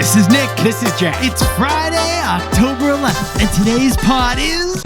This is Nick. This is Jack. It's Friday, October 11th, and today's pod is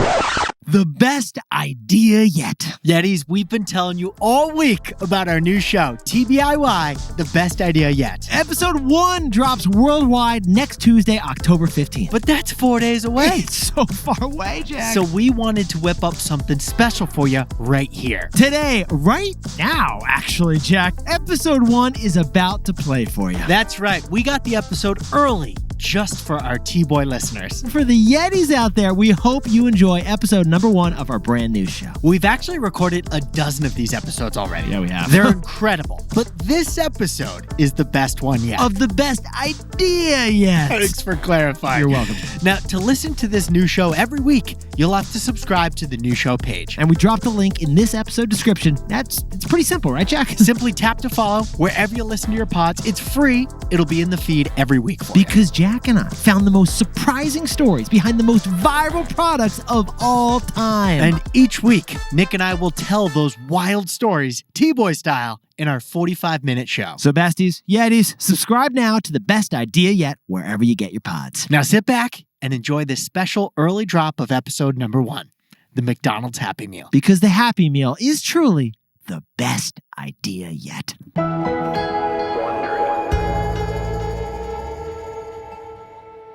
the best idea yet. Yetis, we've been telling you all week about our new show, TBIY, the best idea yet. Episode 1 drops worldwide next Tuesday, October 15th. But that's 4 days away. It's so far away, Jack. So we wanted to whip up something special for you right here. Today, right now, actually, Jack, episode 1 is about to play for you. That's right. We got the episode early, just for our T-Boy listeners. For the Yetis out there, we hope you enjoy episode number 1 of our brand new show. We've actually recorded a dozen of these episodes already. Yeah, we have. They're incredible. But this episode is the best one yet. Of the best idea yet. Thanks for clarifying. You're welcome. Now, to listen to this new show every week, you'll have to subscribe to the new show page. And we dropped the link in this episode description. It's pretty simple, right, Jack? Simply tap to follow wherever you listen to your pods. It's free. It'll be in the feed every week for you. Because Jack and I found the most surprising stories behind the most viral products of all time. And each week, Nick and I will tell those wild stories, T-Boy style, in our 45-minute show. So Besties, Yetis, subscribe now to the best idea yet wherever you get your pods. Now sit back and enjoy this special early drop of episode number 1, the McDonald's Happy Meal. Because the Happy Meal is truly the best idea yet.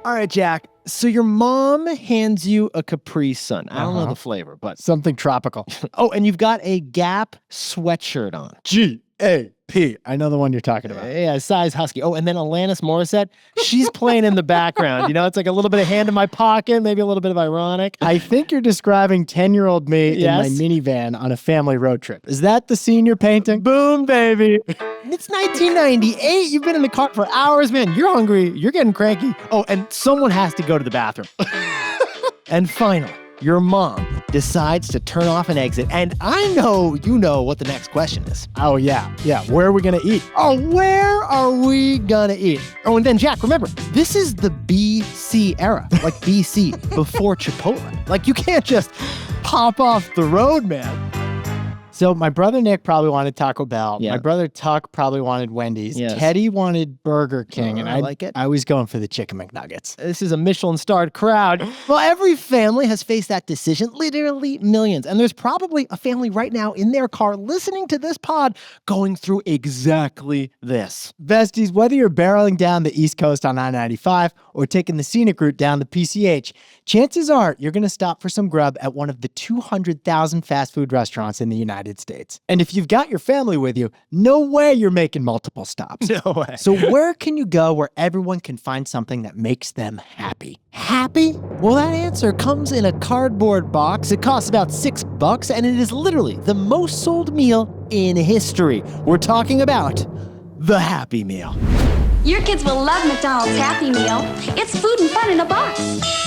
All right, Jack. So your mom hands you a Capri Sun. I don't know the flavor, but something tropical. Oh, and you've got a Gap sweatshirt on. G-A-P. I know the one you're talking about. Yeah, size husky. Oh, and then Alanis Morissette, she's playing in the background. You know, it's like a little bit of hand in my pocket, maybe a little bit of ironic. I think you're describing 10-year-old me Yes? in my minivan on a family road trip. Is that the scene you're painting? Boom, baby. It's 1998. You've been in the car for hours, man. You're hungry. You're getting cranky. Oh, and someone has to go to the bathroom. And finally, your mom decides to turn off an exit. And I know you know what the next question is. Oh, yeah. Yeah, where are we going to eat? Oh, where are we gonna eat? Oh, and then, Jack, remember, this is the BC era. Like BC, before Chipotle. Like, you can't just pop off the road, man. So my brother Nick probably wanted Taco Bell. Yeah. My brother Tuck probably wanted Wendy's. Yes. Teddy wanted Burger King. And I like it. I was going for the Chicken McNuggets. This is a Michelin-starred crowd. Well, every family has faced that decision, literally millions. And there's probably a family right now in their car listening to this pod going through exactly this. Besties, whether you're barreling down the East Coast on I-95 or taking the scenic route down the PCH, chances are you're going to stop for some grub at one of the 200,000 fast food restaurants in the United States. And if you've got your family with you, no way you're making multiple stops. No way. So where can you go where everyone can find something that makes them happy? Happy? Well, that answer comes in a cardboard box. It costs about $6, and it is literally the most sold meal in history. We're talking about the Happy Meal. Your kids will love McDonald's Happy Meal. It's food and fun in a box.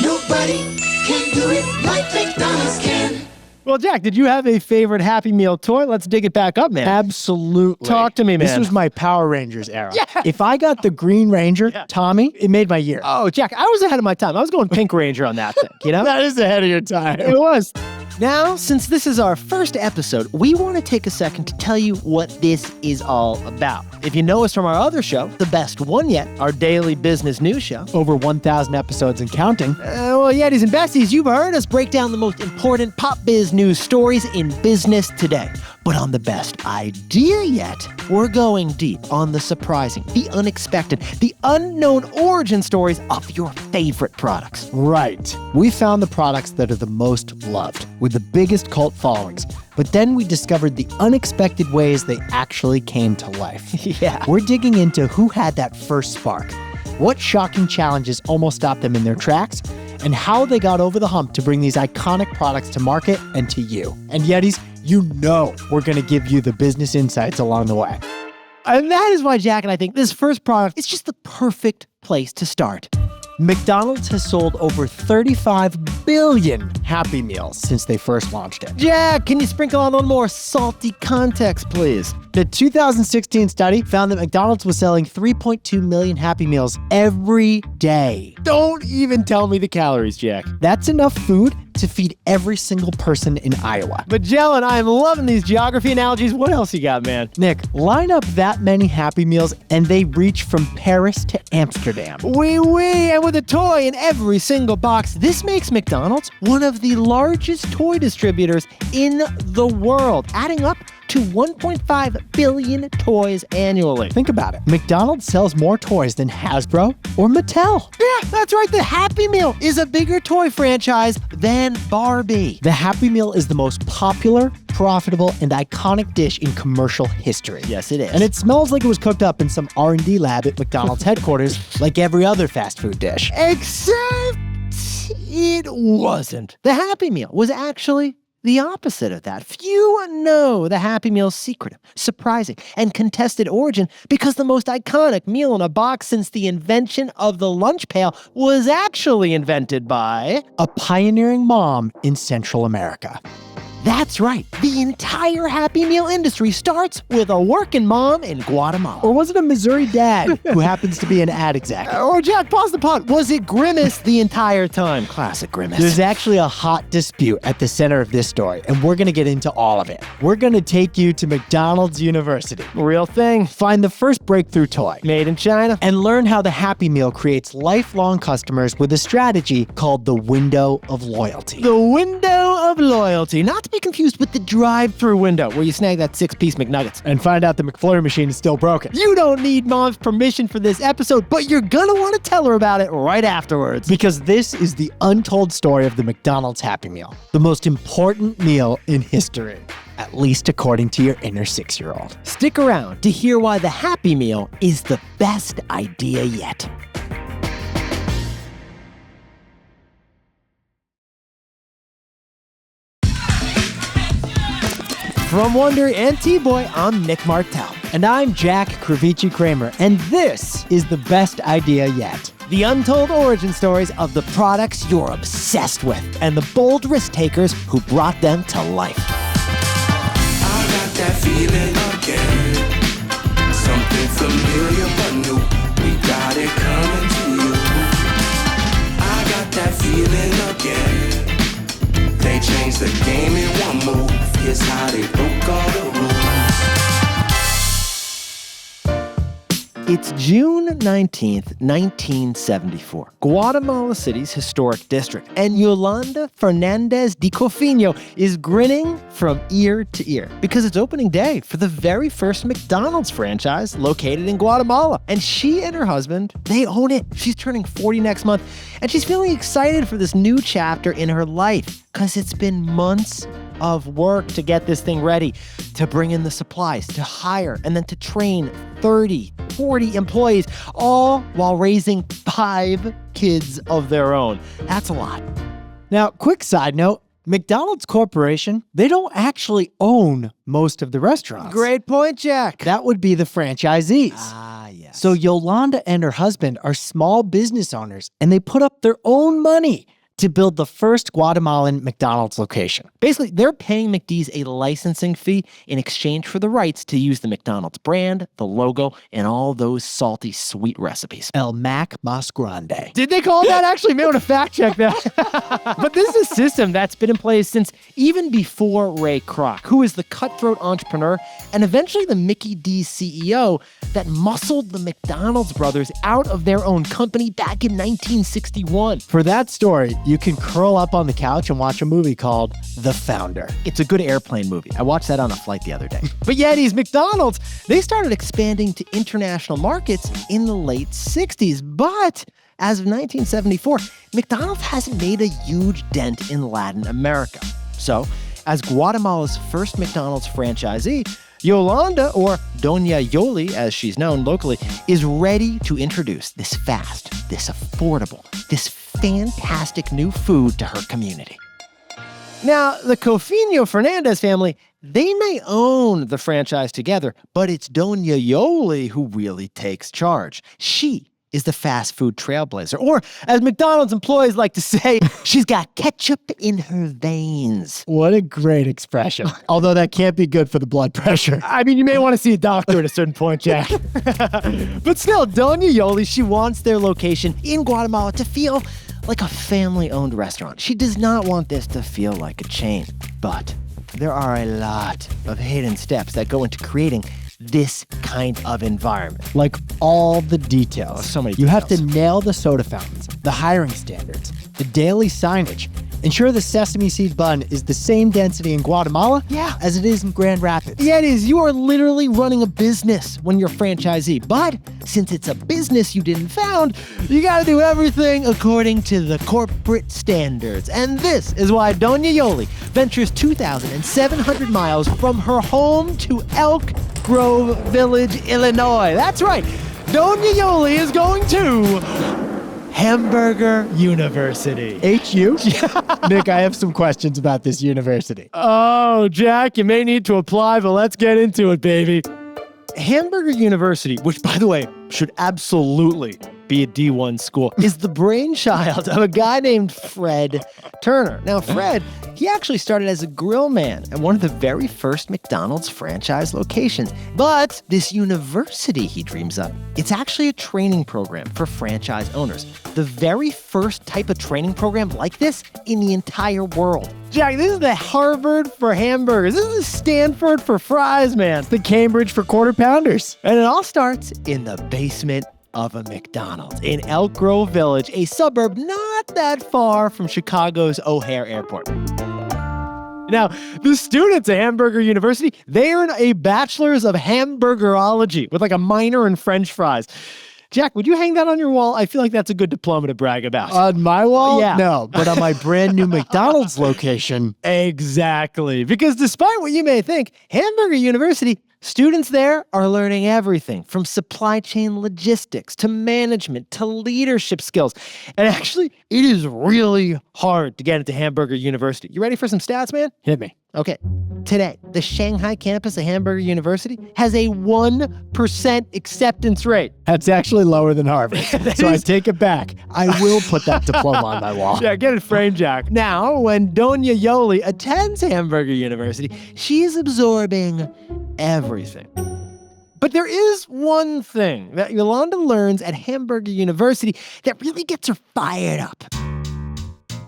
Nobody can do it like McDonald's can. Well, Jack, did you have a favorite Happy Meal toy? Let's dig it back up, man. Absolutely. Talk to me, man. This was my Power Rangers era. Yeah. If I got the Green Ranger, Tommy, it made my year. Oh, Jack, I was ahead of my time. I was going Pink Ranger on that thing, you know? That is ahead of your time. It was. Now, since this is our first episode, we want to take a second to tell you what this is all about. If you know us from our other show, the best one yet, our daily business news show. Over 1,000 episodes and counting. Well, Yetis and Besties, you've heard us break down the most important pop biz news stories in business today. But on the best idea yet, we're going deep on the surprising, the unexpected, the unknown origin stories of your favorite products. Right. We found the products that are the most loved, with the biggest cult followings. But then we discovered the unexpected ways they actually came to life. Yeah. We're digging into who had that first spark, what shocking challenges almost stopped them in their tracks, and how they got over the hump to bring these iconic products to market and to you. And Yetis, you know we're going to give you the business insights along the way. And that is why Jack and I think this first product is just the perfect place to start. McDonald's has sold over 35 billion Happy Meals since they first launched it. Jack, can you sprinkle on a little more salty context, please? The 2016 study found that McDonald's was selling 3.2 million Happy Meals every day. Don't even tell me the calories, Jack. That's enough food to feed every single person in Iowa. Magellan, I am loving these geography analogies. What else you got, man? Nick, line up that many Happy Meals and they reach from Paris to Amsterdam. Oui, and with a toy in every single box, this makes McDonald's one of the largest toy distributors in the world, adding up to 1.5 billion toys annually. Think about it. McDonald's sells more toys than Hasbro or Mattel. Yeah, that's right. The Happy Meal is a bigger toy franchise than Barbie. The Happy Meal is the most popular, profitable, and iconic dish in commercial history. Yes, it is. And it smells like it was cooked up in some R&D lab at McDonald's headquarters, like every other fast food dish. Except it wasn't. The Happy Meal was actually the opposite of that. Few know the Happy Meal's secretive, surprising, and contested origin because the most iconic meal in a box since the invention of the lunch pail was actually invented by a pioneering mom in Central America. That's right. The entire Happy Meal industry starts with a working mom in Guatemala. Or was it a Missouri dad who happens to be an ad exec? Or Jack, pause the pot. Was it Grimace the entire time? Classic Grimace. There's actually a hot dispute at the center of this story, and we're going to get into all of it. We're going to take you to McDonald's University. Real thing. Find the first breakthrough toy. Made in China. And learn how the Happy Meal creates lifelong customers with a strategy called the window of loyalty. The window of loyalty. Not to be confused with the drive-thru window where you snag that 6-piece McNuggets. And find out the McFlurry machine is still broken. You don't need mom's permission for this episode, but you're gonna want to tell her about it right afterwards. Because this is the untold story of the McDonald's Happy Meal, the most important meal in history, at least according to your inner 6-year-old. Stick around to hear why the Happy Meal is the best idea yet. From Wonder and T-Boy, I'm Nick Martell. And I'm Jack Kravici Kramer, and this is the best idea yet. The untold origin stories of the products you're obsessed with and the bold risk takers who brought them to life. I got that feeling again. Something familiar but new. We got it coming to you. I got that feeling again. They changed the game in one move. Here's how they broke all the rules. It's June 19th, 1974, Guatemala City's historic district, and Yolanda Fernandez de Cofino is grinning from ear to ear because it's opening day for the very first McDonald's franchise located in Guatemala. And she and her husband, they own it. She's turning 40 next month, and she's feeling excited for this new chapter in her life because it's been months of work to get this thing ready, to bring in the supplies, to hire, and then to train 30, 40 employees, all while raising 5 kids of their own. That's a lot. Now, quick side note, McDonald's Corporation, they don't actually own most of the restaurants. Great point, Jack. That would be the franchisees. Ah, yes. So Yolanda and her husband are small business owners, and they put up their own money to build the first Guatemalan McDonald's location. Basically, they're paying McD's a licensing fee in exchange for the rights to use the McDonald's brand, the logo, and all those salty, sweet recipes. El Mac Mas Grande. Did they call it that? Actually, may want to fact check that. But this is a system that's been in place since even before Ray Kroc, who is the cutthroat entrepreneur and eventually the Mickey D's CEO that muscled the McDonald's brothers out of their own company back in 1961. For that story, you can curl up on the couch and watch a movie called The Founder. It's a good airplane movie. I watched that on a flight the other day. But Yetis, McDonald's, they started expanding to international markets in the late 60s. But as of 1974, McDonald's hasn't made a huge dent in Latin America. So, as Guatemala's first McDonald's franchisee, Yolanda, or Dona Yoli as she's known locally, is ready to introduce this fast, this affordable, this fantastic new food to her community. Now, the Cofino Fernandez family, they may own the franchise together, but it's Dona Yoli who really takes charge. She is the fast food trailblazer, or as McDonald's employees like to say, she's got ketchup in her veins. What a great expression. Although that can't be good for the blood pressure. I mean, you may want to see a doctor at a certain point, Jack. But still, Dona Yoli, she wants their location in Guatemala to feel like a family-owned restaurant. She does not want this to feel like a chain. But there are a lot of hidden steps that go into creating this kind of environment. Like all the details. So many You have to details. nail the soda fountains, the hiring standards, the daily signage. Ensure the sesame seed bun is the same density in Guatemala as it is in Grand Rapids. Yeah, it is. You are literally running a business when you're a franchisee. But since it's a business you didn't found, you gotta do everything according to the corporate standards. And this is why Dona Yoli ventures 2,700 miles from her home to Elk Grove Village, Illinois. That's right. Dona Yoli is going to Hamburger University. HU? Nick, I have some questions about this university. Oh, Jack, you may need to apply, but let's get into it, baby. Hamburger University, which, by the way, should absolutely be a D1 school, is the brainchild of a guy named Fred Turner. Now, Fred, he actually started as a grill man at one of the very first McDonald's franchise locations. But this university he dreams up, it's actually a training program for franchise owners. The very first type of training program like this in the entire world. Jack, this is the Harvard for hamburgers. This is the Stanford for fries, man. The Cambridge for quarter pounders. And it all starts in the basement of a McDonald's in Elk Grove Village, a suburb not that far from Chicago's O'Hare Airport. Now, the students at Hamburger University, they earn a bachelor's of hamburgerology with like a minor in French fries. Jack, would you hang that on your wall? I feel like that's a good diploma to brag about. On my wall? Yeah. No, but on my brand new McDonald's location. Exactly. Because despite what you may think, Hamburger University, students there are learning everything from supply chain logistics to management to leadership skills. And actually, it is really hard to get into Hamburger University. You ready for some stats, man? Hit me. Okay. Today, the Shanghai campus of Hamburger University has a 1% acceptance rate. That's actually lower than Harvard. So I take it back. I will put that diploma on my wall. Yeah, get it framed, Jack. Now, when Dona Yoli attends Hamburger University, she is absorbing everything. But there is one thing that Yolanda learns at Hamburger University that really gets her fired up.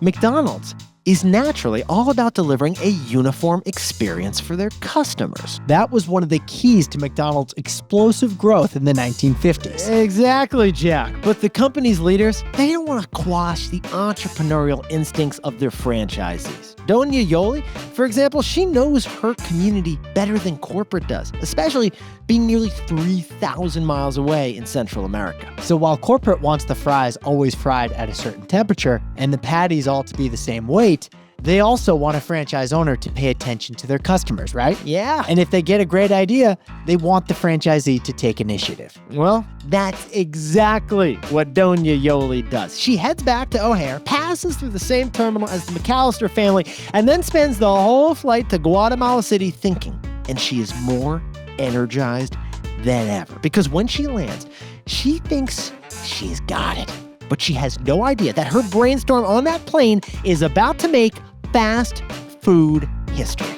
McDonald's is naturally all about delivering a uniform experience for their customers. That was one of the keys to McDonald's explosive growth in the 1950s. Exactly, Jack. But the company's leaders, they don't want to quash the entrepreneurial instincts of their franchisees. Dona Yoli, for example, she knows her community better than corporate does, especially being nearly 3,000 miles away in Central America. So while corporate wants the fries always fried at a certain temperature and the patties all to be the same weight, they also want a franchise owner to pay attention to their customers, right? Yeah. And if they get a great idea, they want the franchisee to take initiative. Well, that's exactly what Dona Yoli does. She heads back to O'Hare, passes through the same terminal as the McAllister family, and then spends the whole flight to Guatemala City thinking. And she is more energized than ever. Because when she lands, she thinks she's got it. But she has no idea that her brainstorm on that plane is about to make fast food history.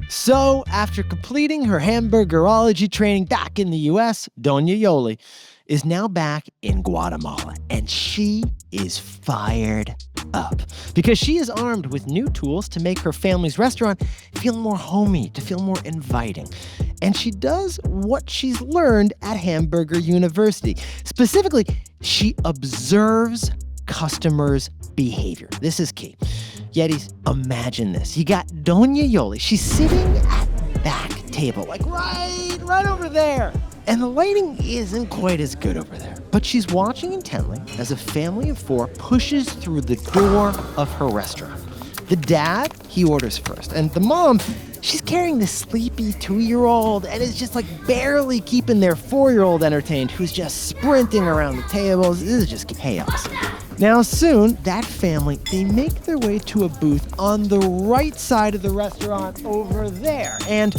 So, after completing her hamburgerology training back in the US, Dona Yoli is now back in Guatemala, and she is fired up because she is armed with new tools to make her family's restaurant feel more homey, to feel more inviting. And she does what she's learned at Hamburger University. Specifically, she observes customers' behavior. This is key. Yetis, imagine this. You got Dona Yoli. She's sitting at the back table, like right over there. And the lighting isn't quite as good over there. But she's watching intently as a family of four pushes through the door of her restaurant. The dad, he orders first. And the mom, she's carrying this sleepy 2-year-old and is just like barely keeping their 4-year-old entertained, who's just sprinting around the tables. This is just chaos. Now soon, that family, they make their way to a booth on the right side of the restaurant over there. And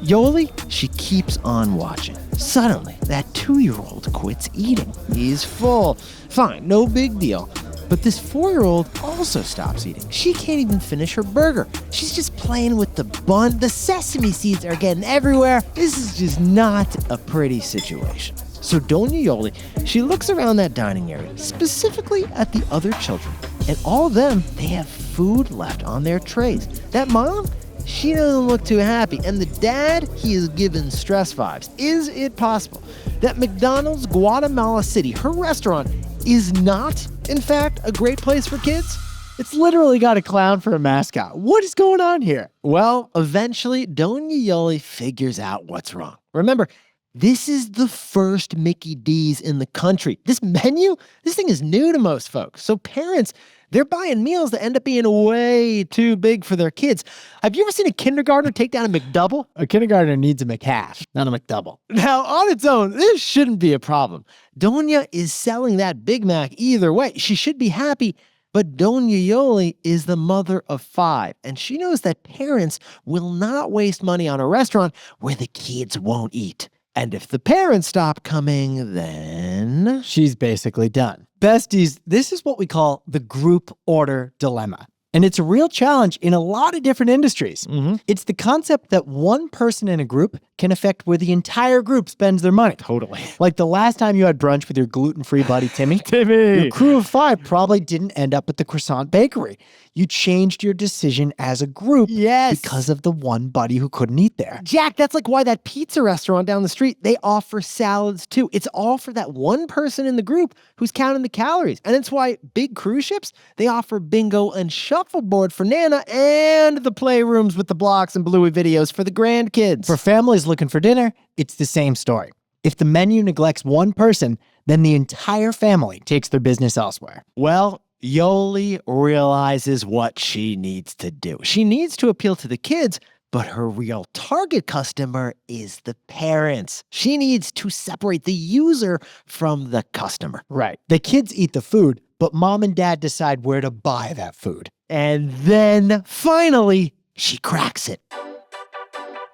Yoli, she keeps on watching. Suddenly, that 2-year-old quits eating. He's full. Fine, no big deal. But this 4-year-old also stops eating. She can't even finish her burger. She's just playing with the bun. The sesame seeds are getting everywhere. This is just not a pretty situation. So Dona Yoli, she looks around that dining area, specifically at the other children. And all of them, they have food left on their trays. That mom, she doesn't look too happy. And the dad, he is given stress vibes. Is it possible that McDonald's Guatemala City, her restaurant, is not, in fact, a great place for kids? It's literally got a clown for a mascot. What is going on here? Well, eventually, Dona Yoli figures out what's wrong. Remember, this is the first Mickey D's in the country. This menu, this thing is new to most folks. So parents, they're buying meals that end up being way too big for their kids. Have you ever seen a kindergartner take down a McDouble? A kindergartner needs a McHalf, not a McDouble. Now, on its own, this shouldn't be a problem. Dona is selling that Big Mac either way. She should be happy. But Dona Yoli is the mother of 5, and she knows that parents will not waste money on a restaurant where the kids won't eat. And if the parents stop coming, then she's basically done. Besties, this is what we call the group order dilemma. And it's a real challenge in a lot of different industries. It's the concept that one person in a group can affect where the entire group spends their money. Totally. Like the last time you had brunch with your gluten-free buddy, Timmy. Your crew of 5 probably didn't end up at the croissant bakery. You changed your decision as a group because of the one buddy who couldn't eat there. Jack, that's like why that pizza restaurant down the street, they offer salads too. It's all for that one person in the group who's counting the calories. And it's why big cruise ships, they offer bingo and shuffleboard for Nana and the playrooms with the blocks and bluey videos for the grandkids. For families looking for dinner, it's the same story. If the menu neglects one person, then the entire family takes their business elsewhere. Well, Yoli realizes what she needs to do. She needs to appeal to the kids, but her real target customer is the parents. She needs to separate the user from the customer. Right. The kids eat the food, but mom and dad decide where to buy that food. And then, finally, she cracks it.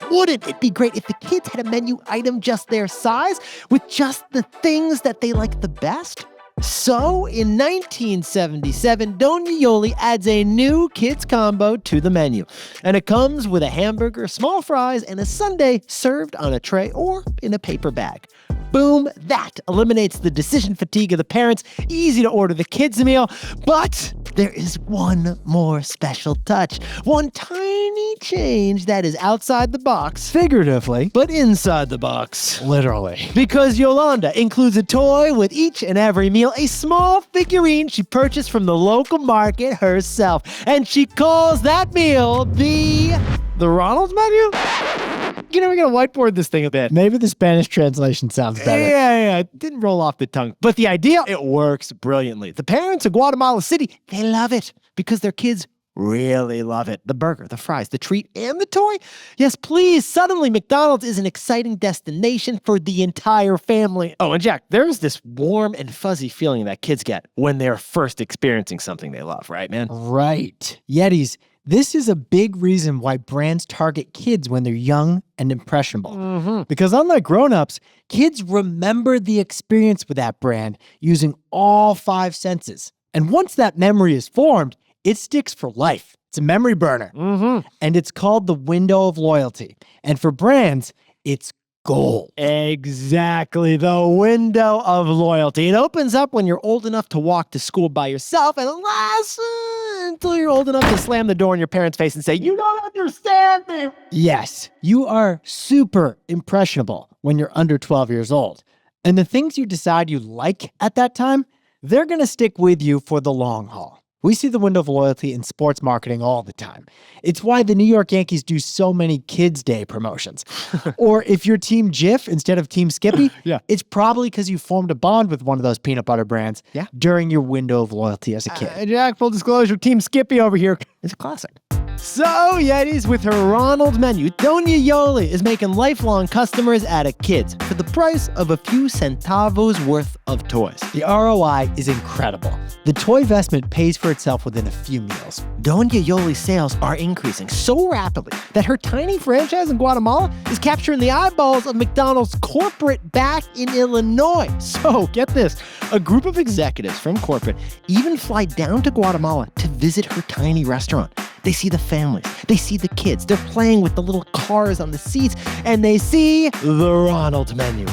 Wouldn't it be great if the kids had a menu item just their size, with just the things that they like the best? So, in 1977, Dona Yoli adds a new kids combo to the menu. And it comes with a hamburger, small fries, and a sundae served on a tray or in a paper bag. Boom, that eliminates the decision fatigue of the parents. Easy to order the kids' meal. But there is one more special touch. One tiny change that is outside the box. Figuratively. But inside the box. Literally. Because Yolanda includes a toy with each and every meal, a small figurine she purchased from the local market herself. And she calls that meal the Ronald menu? You know, we're going to whiteboard this thing a bit. Maybe the Spanish translation sounds better. Yeah, it didn't roll off the tongue. But the idea, it works brilliantly. The parents of Guatemala City, they love it because their kids really love it. The burger, the fries, the treat, and the toy. Yes, please. Suddenly, McDonald's is an exciting destination for the entire family. Oh, and Jack, there's this warm and fuzzy feeling that kids get when they're first experiencing something they love, right, man? Right. Yetis, this is a big reason why brands target kids when they're young and impressionable. Because unlike grown-ups, kids remember the experience with that brand using all 5 senses. And once that memory is formed, it sticks for life. It's a memory burner. And it's called the window of loyalty. And for brands, it's gold. Exactly, the window of loyalty. It opens up when you're old enough to walk to school by yourself and lasts until you're old enough to slam the door in your parents' face and say, "You don't understand me." Yes, you are super impressionable when you're under 12 years old. And the things you decide you like at that time, they're going to stick with you for the long haul. We see the window of loyalty in sports marketing all the time. It's why the New York Yankees do so many Kids Day promotions. Or if you're Team Jif instead of Team Skippy, it's probably because you formed a bond with one of those peanut butter brands during your window of loyalty as a kid. Jack, full disclosure, Team Skippy over here. It's a classic. So, Yetis, with her Ronald menu, Dona Yoli is making lifelong customers out of kids for the price of a few centavos worth of toys. The ROI is incredible. The toy investment pays for itself within a few meals. Dona Yoli's sales are increasing so rapidly that her tiny franchise in Guatemala is capturing the eyeballs of McDonald's corporate back in Illinois. So, get this, a group of executives from corporate even fly down to Guatemala to visit her tiny restaurant. They see the families, they see the kids, they're playing with the little cars on the seats, and they see the Ronald menu.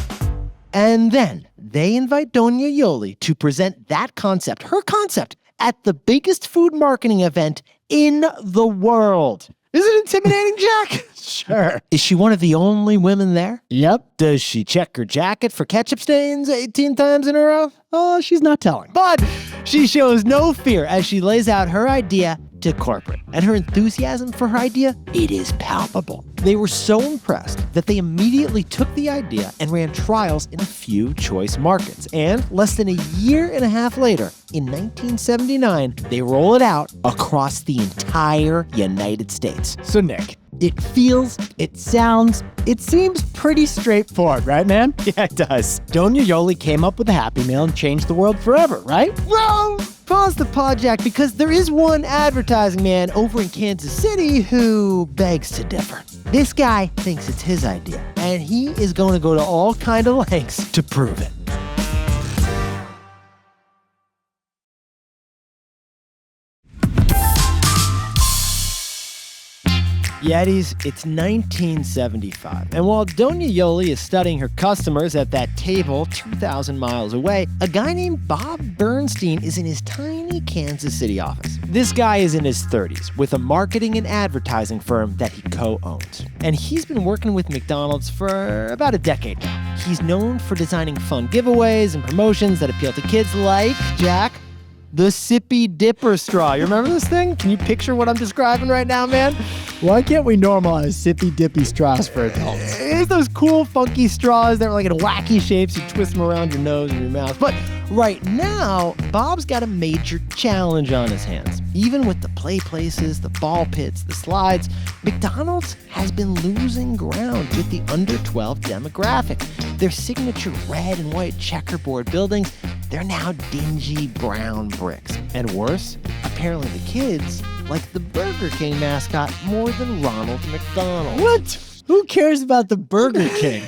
And then they invite Dona Yoli to present that concept, her concept, at the biggest food marketing event in the world. Is it intimidating, Jack? Sure. Is she one of the only women there? Yep. Does she check her jacket for ketchup stains 18 times in a row? Oh, she's not telling. But she shows no fear as she lays out her idea to corporate. And her enthusiasm for her idea, it is palpable. They were so impressed that they immediately took the idea and ran trials in a few choice markets. And less than a year and a half later, in 1979, they roll it out across the entire United States. So, Nick, it feels, it sounds, it seems pretty straightforward, right, man? Yeah, it does. Dona Yoli came up with a Happy Meal and changed the world forever, right? Well, pause the pod, Jack, because there is one advertising man over in Kansas City who begs to differ. This guy thinks it's his idea, and he is going to go to all kind of lengths to prove it. Yetis, it's 1975, and while Dona Yoli is studying her customers at that table 2,000 miles away, a guy named Bob Bernstein is in his tiny Kansas City office. This guy is in his 30s with a marketing and advertising firm that he co-owns, and he's been working with McDonald's for about a decade now. He's known for designing fun giveaways and promotions that appeal to kids like, Jack, the Sippy Dipper straw. You remember this thing? Can you picture what I'm describing right now, man? Why can't we normalize sippy dippy straws for adults? It's those cool, funky straws that are like in wacky shapes. You twist them around your nose and your mouth. But right now, Bob's got a major challenge on his hands. Even with the play places, the ball pits, the slides, McDonald's has been losing ground with the under 12 demographic. Their signature red and white checkerboard buildings, they're now dingy brown bricks. And worse, apparently the kids like the Burger King mascot more than Ronald McDonald. What? Who cares about the Burger King?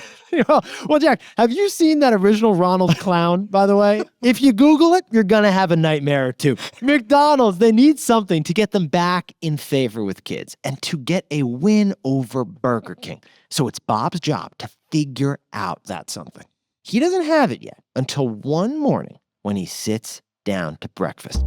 Well, Jack, have you seen that original Ronald clown, by the way? If you Google it, you're going to have a nightmare or two. McDonald's, they need something to get them back in favor with kids and to get a win over Burger King. So it's Bob's job to figure out that something. He doesn't have it yet until one morning when he sits down to breakfast.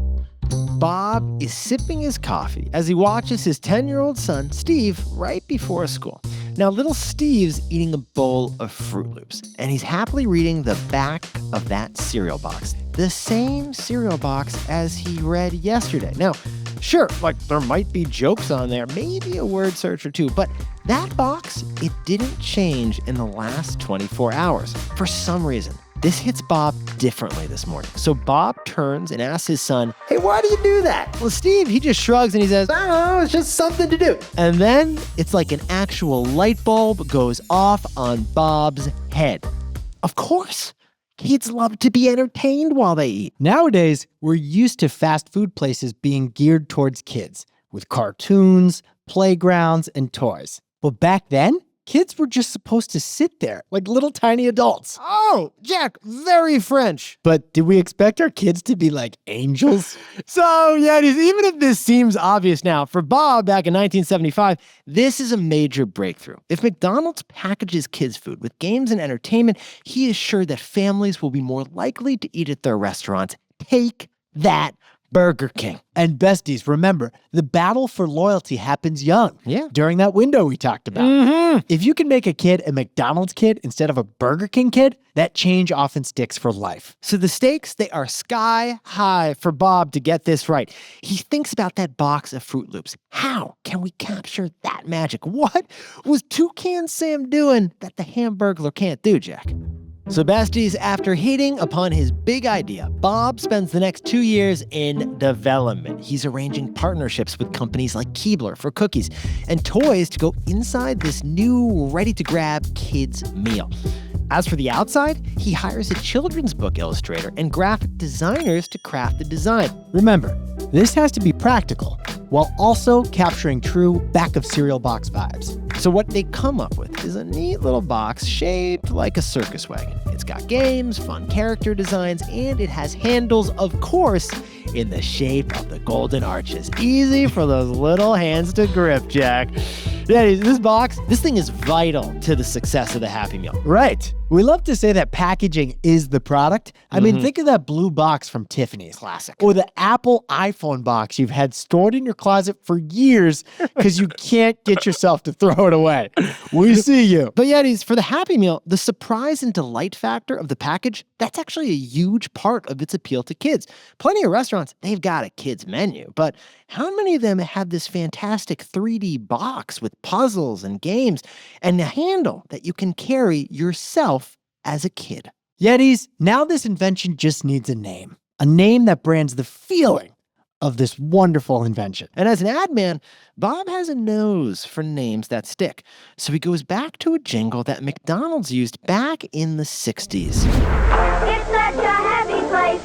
Bob is sipping his coffee as he watches his 10-year-old son, Steve, right before school. Now, little Steve's eating a bowl of Fruit Loops, and he's happily reading the back of that cereal box. The same cereal box as he read yesterday. Now, sure, like there might be jokes on there, maybe a word search or two, but that box, it didn't change in the last 24 hours. For some reason, this hits Bob differently this morning. So Bob turns and asks his son, "Hey, why do you do that?" Well, Steve, he just shrugs and he says, "I don't know, it's just something to do." And then it's like an actual light bulb goes off on Bob's head. Of course, kids love to be entertained while they eat. Nowadays, we're used to fast food places being geared towards kids with cartoons, playgrounds, and toys. But back then, kids were just supposed to sit there like little tiny adults. Oh, Jack, very French. But did we expect our kids to be like angels? So, yeah, even if this seems obvious now, for Bob back in 1975, this is a major breakthrough. If McDonald's packages kids' food with games and entertainment, he is sure that families will be more likely to eat at their restaurants. Take that, Burger King. And besties, remember, the battle for loyalty happens young. Yeah. During that window we talked about. Mm-hmm. If you can make a kid a McDonald's kid instead of a Burger King kid, that change often sticks for life. So the stakes, they are sky high for Bob to get this right. He thinks about that box of Fruit Loops. How can we capture that magic? What was Toucan Sam doing that the Hamburglar can't do, Jack? So besties, after hitting upon his big idea, Bob spends the next 2 years in development. He's arranging partnerships with companies like Keebler for cookies and toys to go inside this new ready-to-grab kids meal. As for the outside, he hires a children's book illustrator and graphic designers to craft the design. Remember, this has to be practical while also capturing true back-of-cereal box vibes. So what they come up with is a neat little box shaped like a circus wagon. It's got games, fun character designs, and it has handles, of course, in the shape of the golden arches. Easy for those little hands to grip, Jack. Yeah, this box, this thing is vital to the success of the Happy Meal. Right. We love to say that packaging is the product. I mean, think of that blue box from Tiffany's. Classic. Or the Apple iPhone box you've had stored in your closet for years because you can't get yourself to throw it away. We see you. But Yetis, for the Happy Meal, the surprise and delight factor of the package, that's actually a huge part of its appeal to kids. Plenty of restaurants, they've got a kids menu, but how many of them have this fantastic 3D box with puzzles and games and a handle that you can carry yourself as a kid? Yetis, now this invention just needs a name that brands the feeling of this wonderful invention. And as an ad man, Bob has a nose for names that stick. So he goes back to a jingle that McDonald's used back in the 60s. It's such a happy place.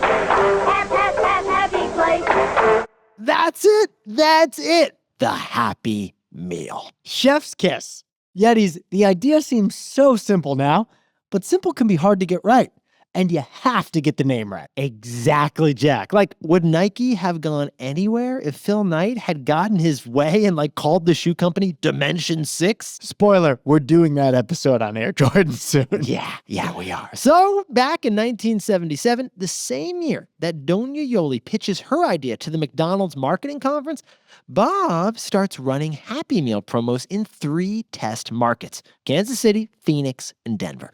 Happy place. That's it. That's it. The Happy Meal. Chef's kiss. Yetis, the idea seems so simple now, but simple can be hard to get right. And you have to get the name right. Exactly, Jack. Like, would Nike have gone anywhere if Phil Knight had gotten his way and, called the shoe company Dimension 6? Spoiler, we're doing that episode on Air Jordan soon. Yeah, we are. So, back in 1977, the same year that Dona Yoli pitches her idea to the McDonald's marketing conference, Bob starts running Happy Meal promos in 3 test markets: Kansas City, Phoenix, and Denver.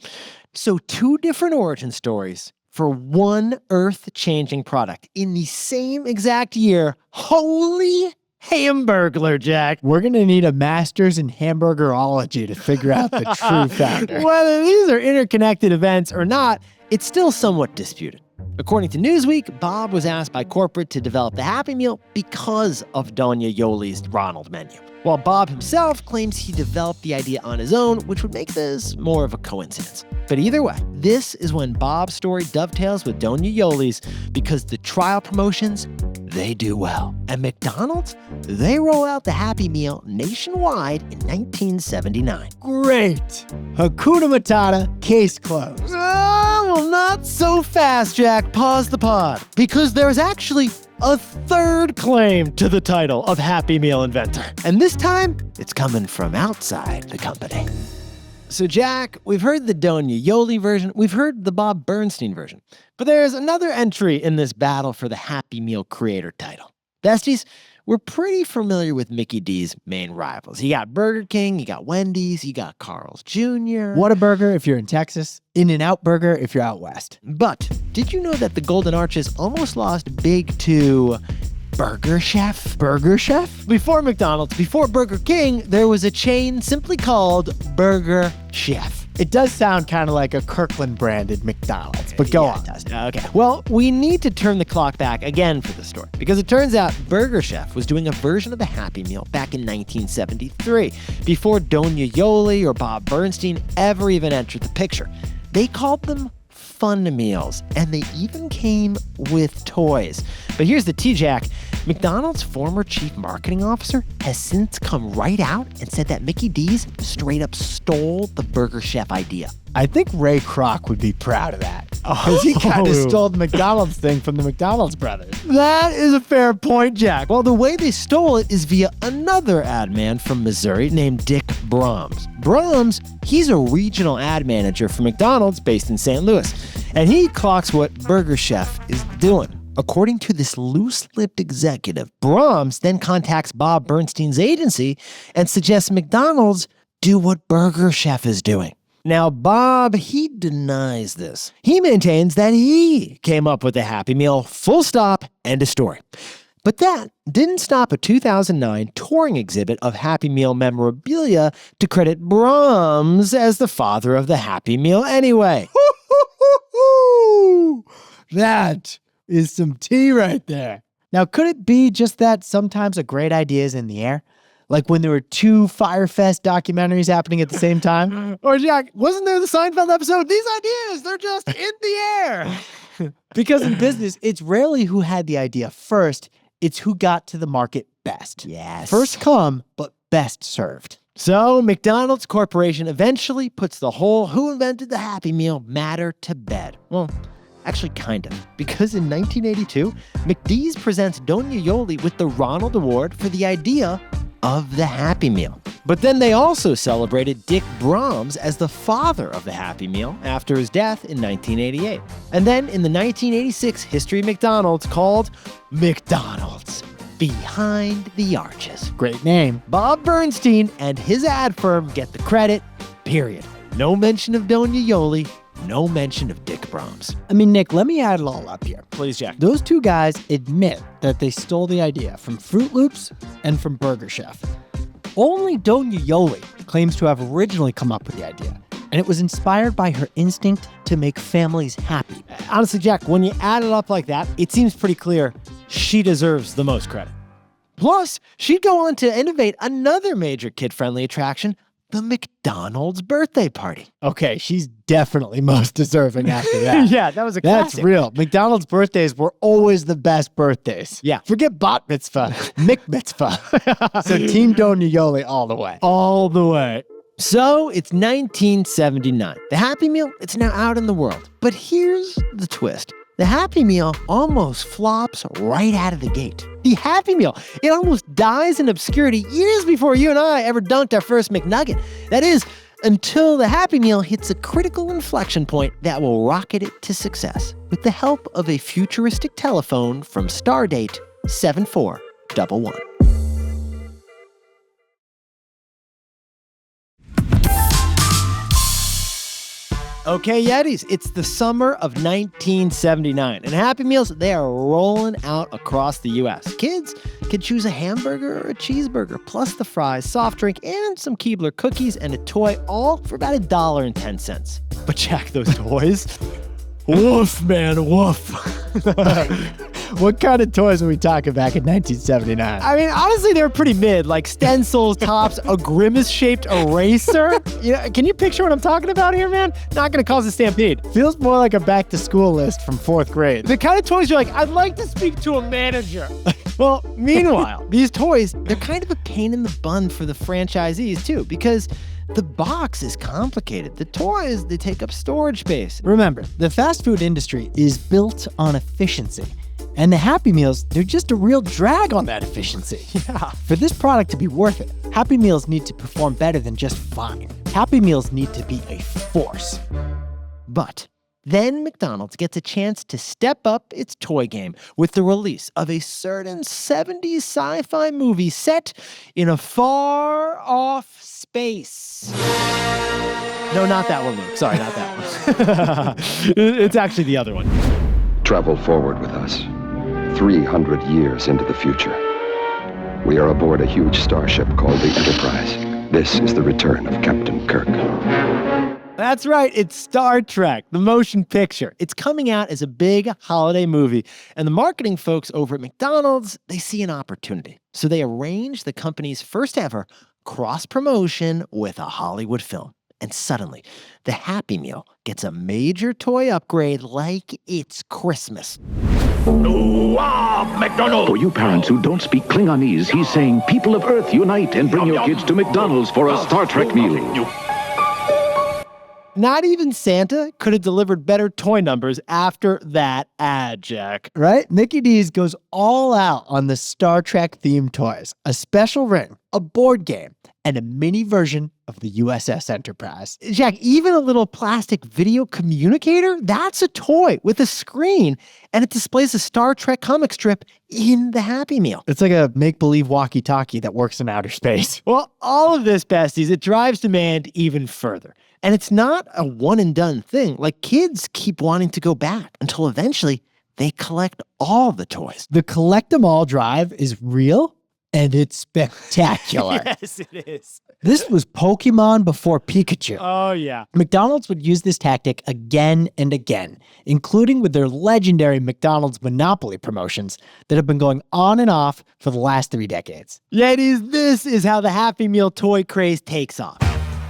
So 2 different origin stories for one earth-changing product in the same exact year. Holy hamburglar, Jack. We're going to need a master's in hamburgerology to figure out the true factor. Whether these are interconnected events or not, it's still somewhat disputed. According to Newsweek, Bob was asked by corporate to develop the Happy Meal because of Dona Yoli's Ronald menu, while Bob himself claims he developed the idea on his own, which would make this more of a coincidence. But either way, this is when Bob's story dovetails with Dona Yoli's because the trial promotions, they do well. And McDonald's, they roll out the Happy Meal nationwide in 1979. Great. Hakuna Matata, case closed. Well, not so fast, Jack. Pause the pod. Because there's actually a third claim to the title of Happy Meal inventor. And this time, it's coming from outside the company. So, Jack, we've heard the Dona Yoli version. We've heard the Bob Bernstein version. But there's another entry in this battle for the Happy Meal creator title. Besties, we're pretty familiar with Mickey D's main rivals. You got Burger King, you got Wendy's, you got Carl's Jr. Whataburger if you're in Texas, In-N-Out Burger if you're out west. But did you know that the Golden Arches almost lost big to Burger Chef? Burger Chef? Before McDonald's, before Burger King, there was a chain simply called Burger Chef. It does sound kind of like a Kirkland-branded McDonald's, but go on. It does. Okay. Well, we need to turn the clock back again for the story, because it turns out Burger Chef was doing a version of the Happy Meal back in 1973, before Dona Yoli or Bob Bernstein ever even entered the picture. They called them Fun Meals, and they even came with toys. But here's the tea, Jack. McDonald's former chief marketing officer has since come right out and said that Mickey D's straight up stole the Burger Chef idea. I think Ray Kroc would be proud of that. Because he kind of stole the McDonald's thing from the McDonald's brothers. That is a fair point, Jack. Well, the way they stole it is via another ad man from Missouri named Dick Brahms. Brahms, he's a regional ad manager for McDonald's based in St. Louis. And he clocks what Burger Chef is doing. According to this loose-lipped executive, Brahms then contacts Bob Bernstein's agency and suggests McDonald's do what Burger Chef is doing. Now, Bob, he denies this. He maintains that he came up with the Happy Meal, full stop, end of story. But that didn't stop a 2009 touring exhibit of Happy Meal memorabilia to credit Brahms as the father of the Happy Meal anyway. That is some tea right there. Now, could it be just that sometimes a great idea is in the air? Like when there were 2 Fyre Fest documentaries happening at the same time? Or, Jack, wasn't there the Seinfeld episode? These ideas, they're just in the air. Because in business, it's rarely who had the idea first. It's who got to the market best. Yes. First come, but best served. So McDonald's Corporation eventually puts the whole who invented the Happy Meal matter to bed. Well, actually, kind of. Because in 1982, McDee's presents Dona Yoli with the Ronald Award for the idea of the Happy Meal. But then they also celebrated Dick Brahms as the father of the Happy Meal after his death in 1988. And then in the 1986 History of McDonald's called McDonald's Behind the Arches. Great name. Bob Bernstein and his ad firm get the credit, period. No mention of Dona Yoli, no mention of Dick Brahms. I mean, Nick, let me add it all up here. Please, Jack. Those two guys admit that they stole the idea from Fruit Loops and from Burger Chef. Only Dona Yoli claims to have originally come up with the idea, and it was inspired by her instinct to make families happy. Honestly, Jack, when you add it up like that, it seems pretty clear she deserves the most credit. Plus, she'd go on to innovate another major kid-friendly attraction, the McDonald's birthday party. Okay, she's definitely most deserving after that. Yeah, that was a That's classic. real. McDonald's birthdays were always the best birthdays. Yeah. Forget bat mitzvah, McMitzvah. So Team Dona Yoli all the way. All the way. So it's 1979. The Happy Meal, it's now out in the world. But here's the twist. The Happy Meal almost flops right out of the gate. The Happy Meal, it almost dies in obscurity years before you and I ever dunked our first McNugget. That is, until the Happy Meal hits a critical inflection point that will rocket it to success with the help of a futuristic telephone from Stardate 7411. Okay, Yetis, it's the summer of 1979, and Happy Meals, they are rolling out across the U.S. Kids can choose a hamburger or a cheeseburger, plus the fries, soft drink, and some Keebler cookies and a toy, all for about $1.10. But Jack, those toys? Woof, man, woof. What kind of toys were we talking back in 1979? I mean, honestly, they were pretty mid, like stencils, tops, a Grimace-shaped eraser. Can you picture what I'm talking about here, man? Not gonna cause a stampede. Feels more like a back-to-school list from 4th grade. The kind of toys you're like, I'd like to speak to a manager. Well, meanwhile, these toys, they're kind of a pain in the bun for the franchisees, too, because the box is complicated. The toys, they take up storage space. Remember, the fast food industry is built on efficiency. And the Happy Meals, they're just a real drag on that efficiency. Yeah. For this product to be worth it, Happy Meals need to perform better than just fine. Happy Meals need to be a force. But then McDonald's gets a chance to step up its toy game with the release of a certain 70s sci-fi movie set in a far-off space. No, not that one, Luke. Sorry, not that one. It's actually the other one. Travel forward with us, 300 years into the future. We are aboard a huge starship called the Enterprise. This is the return of Captain Kirk. That's right, it's Star Trek, the motion picture. It's coming out as a big holiday movie, and the marketing folks over at McDonald's, they see an opportunity. So they arrange the company's first ever cross-promotion with a Hollywood film. And suddenly, the Happy Meal gets a major toy upgrade like it's Christmas. McDonald! For you parents who don't speak Klingonese, he's saying, people of Earth, unite and bring your kids to McDonald's for a Star Trek meal. Not even Santa could have delivered better toy numbers after that ad, Jack. Right? Mickey D's goes all out on the Star Trek themed toys. A special ring, a board game, and a mini version of the USS Enterprise. Jack, even a little plastic video communicator, that's a toy with a screen, and it displays a Star Trek comic strip in the Happy Meal. It's like a make-believe walkie-talkie that works in outer space. Well, all of this, besties, it drives demand even further. And it's not a one-and-done thing. Like, kids keep wanting to go back until eventually they collect all the toys. The collect 'em all drive is real, and it's spectacular. Yes, it is. This was Pokemon before Pikachu. Oh, yeah. McDonald's would use this tactic again and again, including with their legendary McDonald's Monopoly promotions that have been going on and off for the last 3 decades. Yetis, this is how the Happy Meal toy craze takes off.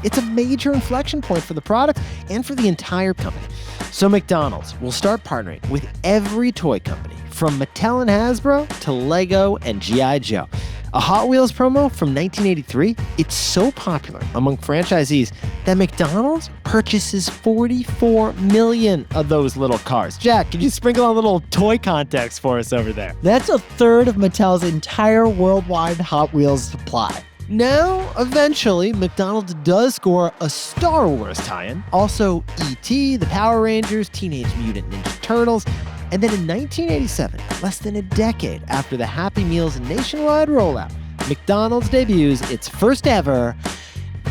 It's a major inflection point for the product and for the entire company. So McDonald's will start partnering with every toy company, from Mattel and Hasbro to Lego and G.I. Joe. A Hot Wheels promo from 1983, it's so popular among franchisees that McDonald's purchases 44 million of those little cars. Jack, can you sprinkle a little toy context for us over there? That's a third of Mattel's entire worldwide Hot Wheels supply. Now, eventually, McDonald's does score a Star Wars tie-in. Also, E.T., the Power Rangers, Teenage Mutant Ninja Turtles. And then in 1987, less than a decade after the Happy Meal's nationwide rollout, McDonald's debuts its first ever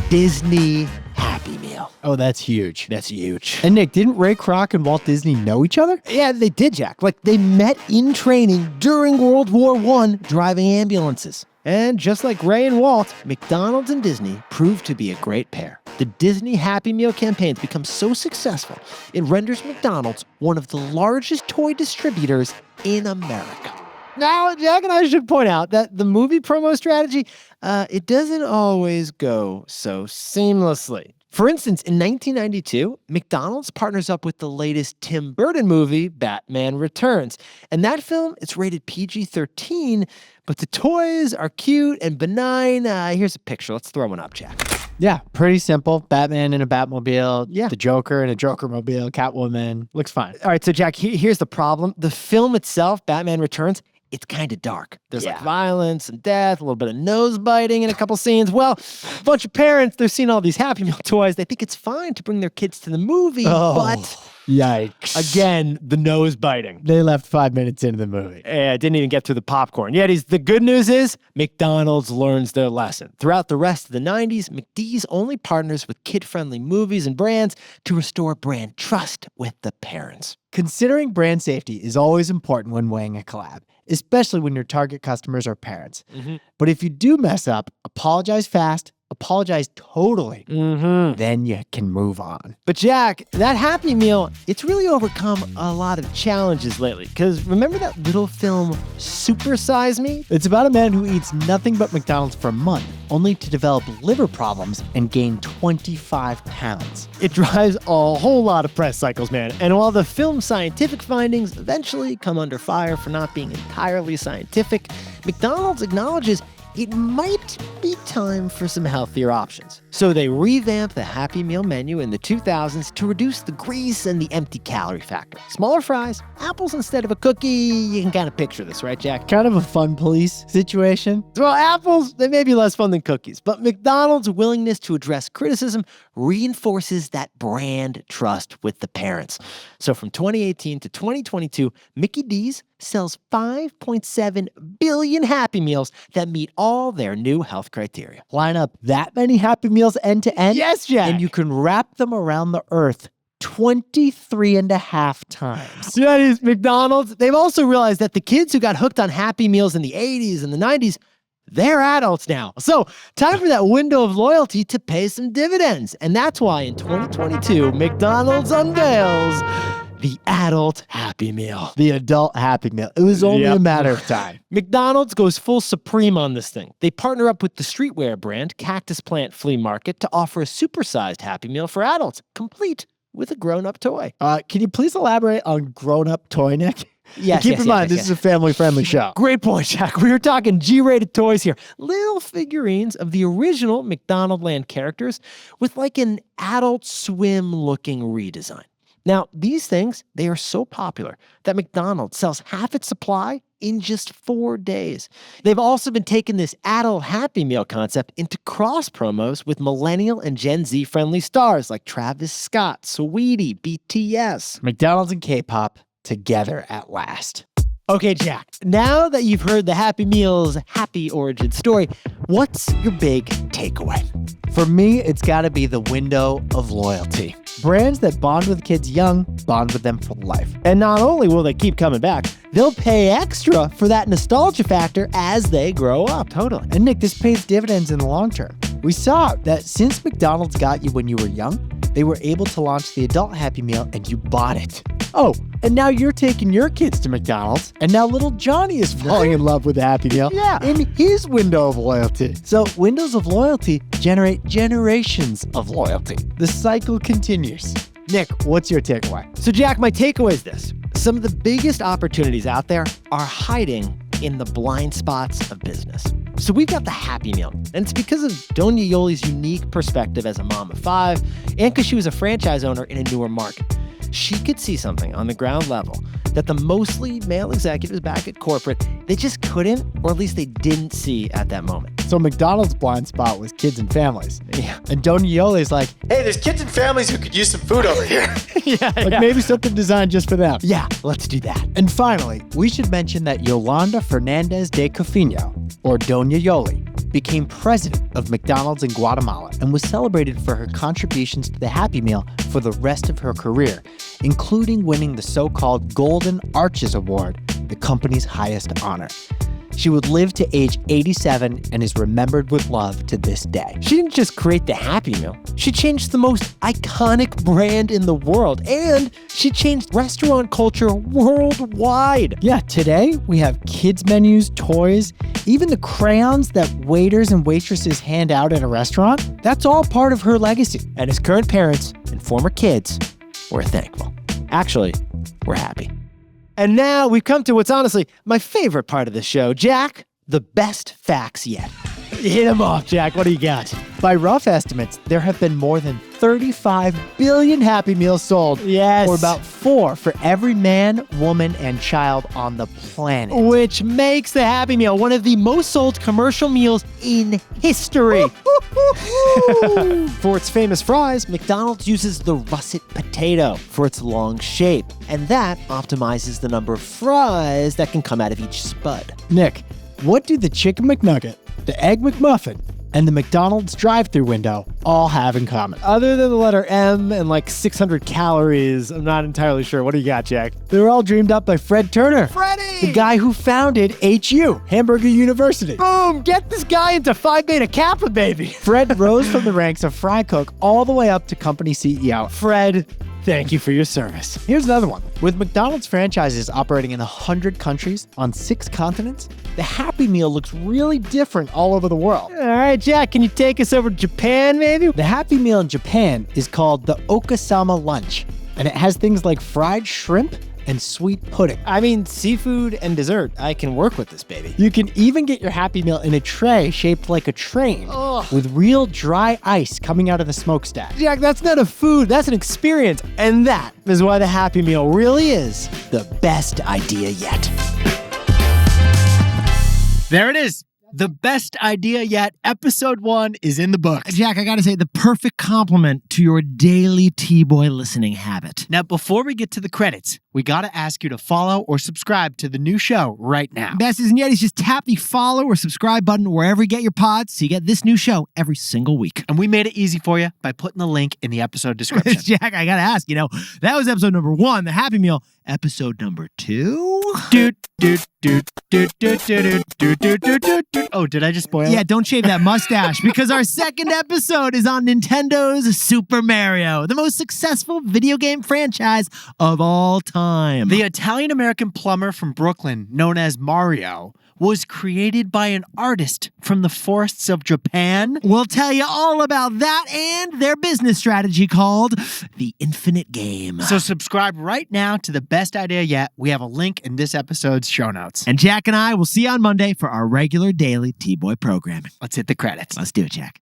Disney Happy Meal. Oh, that's huge. That's huge. And Nick, didn't Ray Kroc and Walt Disney know each other? Yeah, they did, Jack. Like, they met in training during World War I driving ambulances. And just like Ray and Walt, McDonald's and Disney proved to be a great pair. The Disney Happy Meal campaigns become so successful, it renders McDonald's one of the largest toy distributors in America. Now, Jack and I should point out that the movie promo strategy, it doesn't always go so seamlessly. For instance, in 1992, McDonald's partners up with the latest Tim Burton movie, Batman Returns. And that film, it's rated PG-13, but the toys are cute and benign. Here's a picture. Let's throw one up, Jack. Yeah, pretty simple. Batman in a Batmobile, Yeah. the Joker in a Jokermobile, Catwoman. Looks fine. All right, so Jack, here's the problem. The film itself, Batman Returns, it's kind of dark. There's like violence and death, a little bit of nose biting in a couple scenes. Well, a bunch of parents, they're seeing all these Happy Meal toys. They think it's fine to bring their kids to the movie, but Yikes. again, the nose biting. They left 5 minutes into the movie. Didn't even get through the popcorn. Yetis, the good news is McDonald's learns their lesson. Throughout the rest of the 90s, McD's only partners with kid-friendly movies and brands to restore brand trust with the parents. Considering brand safety is always important when weighing a collab, especially when your target customers are parents. But if you do mess up, apologize fast, apologize totally, then you can move on. But Jack, that Happy Meal, it's really overcome a lot of challenges lately. Because remember that little film, Super Size Me? It's about a man who eats nothing but McDonald's for a month, only to develop liver problems and gain 25 pounds. It drives a whole lot of press cycles, man. And while the film's scientific findings eventually come under fire for not being entirely scientific, McDonald's acknowledges it might be time for some healthier options. So they revamped the Happy Meal menu in the 2000s to reduce the grease and the empty calorie factor. Smaller fries, apples instead of a cookie. You can kind of picture this, right, Jack? Kind of a fun police situation. Well, apples, they may be less fun than cookies, but McDonald's willingness to address criticism reinforces that brand trust with the parents. So from 2018 to 2022, Mickey D's sells 5.7 billion Happy Meals that meet all their new health criteria. Line up that many Happy Meals end to end. Yes, Jack. And you can wrap them around the earth 23 and a half times. That is McDonald's. They've also realized that the kids who got hooked on Happy Meals in the 80s and the 90s, they're adults now. So time for that window of loyalty to pay some dividends. And that's why in 2022, McDonald's unveils the adult Happy Meal. The adult Happy Meal. It was only a matter of time. McDonald's goes full Supreme on this thing. They partner up with the streetwear brand Cactus Plant Flea Market to offer a supersized Happy Meal for adults, complete with a grown-up toy. Can you please elaborate on grown-up toy, Nick? Yes, Keep in mind, this is a family-friendly show. Great point, Jack. We were talking G-rated toys here. Little figurines of the original McDonald Land characters with like an Adult Swim-looking redesign. Now, these things, they are so popular that McDonald's sells half its supply in just 4 days. They've also been taking this adult Happy Meal concept into cross promos with millennial and Gen Z friendly stars like Travis Scott, Saweetie, BTS. McDonald's and K-pop together at last. Okay, Jack, now that you've heard the Happy Meal's happy origin story, what's your big takeaway? For me, it's got to be the window of loyalty. Brands that bond with kids young, bond with them for life. And not only will they keep coming back, they'll pay extra for that nostalgia factor as they grow up. Totally. And Nick, this pays dividends in the long term. We saw that since McDonald's got you when you were young, they were able to launch the adult Happy Meal and you bought it. Oh, and now you're taking your kids to McDonald's, and now little Johnny is falling in love with the Happy Meal in his window of loyalty. So windows of loyalty generate generations of loyalty. The cycle continues. Nick, what's your takeaway? So Jack, my takeaway is this. Some of the biggest opportunities out there are hiding in the blind spots of business. So we've got the Happy Meal, and it's because of Dona Yoli's unique perspective as a mom of 5, and because she was a franchise owner in a newer market. She could see something on the ground level that the mostly male executives back at corporate, they just couldn't, or at least they didn't see at that moment. So McDonald's blind spot was kids and families. Yeah. And Dona Yoli's like, Hey, there's kids and families who could use some food over here. maybe something designed just for them. Yeah, let's do that. And finally, we should mention that Yolanda Fernandez de Cofino, or Dona Yoli, became president of McDonald's in Guatemala and was celebrated for her contributions to the Happy Meal for the rest of her career, including winning the so-called Golden Arches Award, the company's highest honor. She would live to age 87 and is remembered with love to this day. She didn't just create the Happy Meal. She changed the most iconic brand in the world, and she changed restaurant culture worldwide. Yeah, today we have kids' menus, toys, even the crayons that waiters and waitresses hand out at a restaurant. That's all part of her legacy. And as current parents and former kids, we're thankful. Actually, we're happy. And now we've come to what's honestly my favorite part of the show. Jack, the best facts yet. Hit them off, Jack. What do you got? By rough estimates, there have been more than 35 billion Happy Meals sold. Yes. Or about 4 for every man, woman, and child on the planet. Which makes the Happy Meal one of the most sold commercial meals in history. For its famous fries, McDonald's uses the russet potato for its long shape, and that optimizes the number of fries that can come out of each spud. Nick, what do the Chicken McNugget, the Egg McMuffin, and the McDonald's drive-thru window all have in common? Other than the letter M and like 600 calories, I'm not entirely sure. What do you got, Jack? They were all dreamed up by Fred Turner, Freddie! the guy who founded HU, Hamburger University. Boom! Get this guy into Phi Beta Kappa, baby. Fred rose from the ranks of fry cook all the way up to company CEO. Fred, thank you for your service. Here's another one. With McDonald's franchises operating in 100 countries on 6 continents, the Happy Meal looks really different all over the world. All right, Jack, can you take us over to Japan, maybe? The Happy Meal in Japan is called the Okasama Lunch, and it has things like fried shrimp and sweet pudding. I mean, seafood and dessert. I can work with this, baby. You can even get your Happy Meal in a tray shaped like a train with real dry ice coming out of the smokestack. Jack, that's not a food, that's an experience. And that is why the Happy Meal really is the best idea yet. There it is. The best idea yet. Episode 1 is in the books. Jack, I gotta say, the perfect complement to your daily T-Boy listening habit. Now, before we get to the credits, we gotta ask you to follow or subscribe to the new show right now. Besties and Yetis, just tap the follow or subscribe button wherever you get your pods so you get this new show every single week. And we made it easy for you by putting the link in the episode description. Jack, I gotta ask, that was episode number 1, the Happy Meal. Episode number 2? Oh, did I just spoil it? Yeah, don't shave that mustache because our second episode is on Nintendo's Super Mario, the most successful video game franchise of all time. The Italian-American plumber from Brooklyn, known as Mario, was created by an artist from the forests of Japan. We'll tell you all about that and their business strategy called The Infinite Game. So subscribe right now to the best idea yet. We have a link in this episode's show notes. And Jack and I will see you on Monday for our regular daily T-Boy programming. Let's hit the credits. Let's do it, Jack.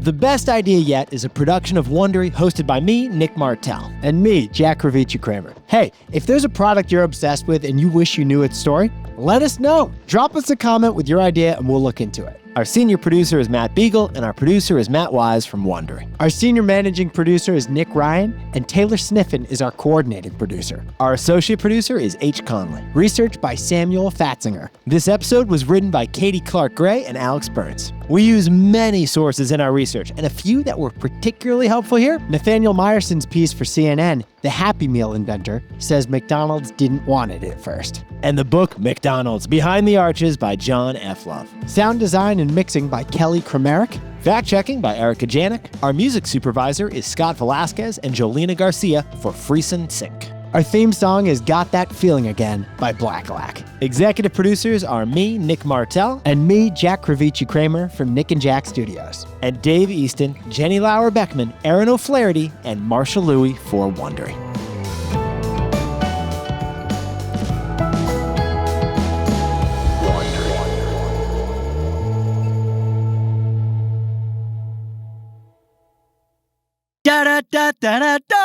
The Best Idea Yet is a production of Wondery, hosted by me, Nick Martell. And me, Jack Kravici-Kramer. Hey, if there's a product you're obsessed with and you wish you knew its story, let us know. Drop us a comment with your idea and we'll look into it. Our senior producer is Matt Beagle, and our producer is Matt Wise from Wondery. Our senior managing producer is Nick Ryan, and Taylor Sniffen is our coordinating producer. Our associate producer is H. Conley. Research by Samuel Fatzinger. This episode was written by Katie Clark Gray and Alex Burns. We use many sources in our research, and a few that were particularly helpful here. Nathaniel Meyerson's piece for CNN, The Happy Meal Inventor, says McDonald's didn't want it at first. And the book McDonald's Behind the Arches by John F. Love. Sound design and mixing by Kelly Kramerick. Fact-checking by Erica Janik. Our music supervisor is Scott Velasquez and Jolena Garcia for Friesen Sync. Our theme song is Got That Feeling Again by Black. Executive producers are me, Nick Martell, and me, Jack Kravici-Kramer from Nick and Jack Studios. And Dave Easton, Jenny Lauer-Beckman, Aaron O'Flaherty, and Marsha Louie for Wondery. Da da da da da da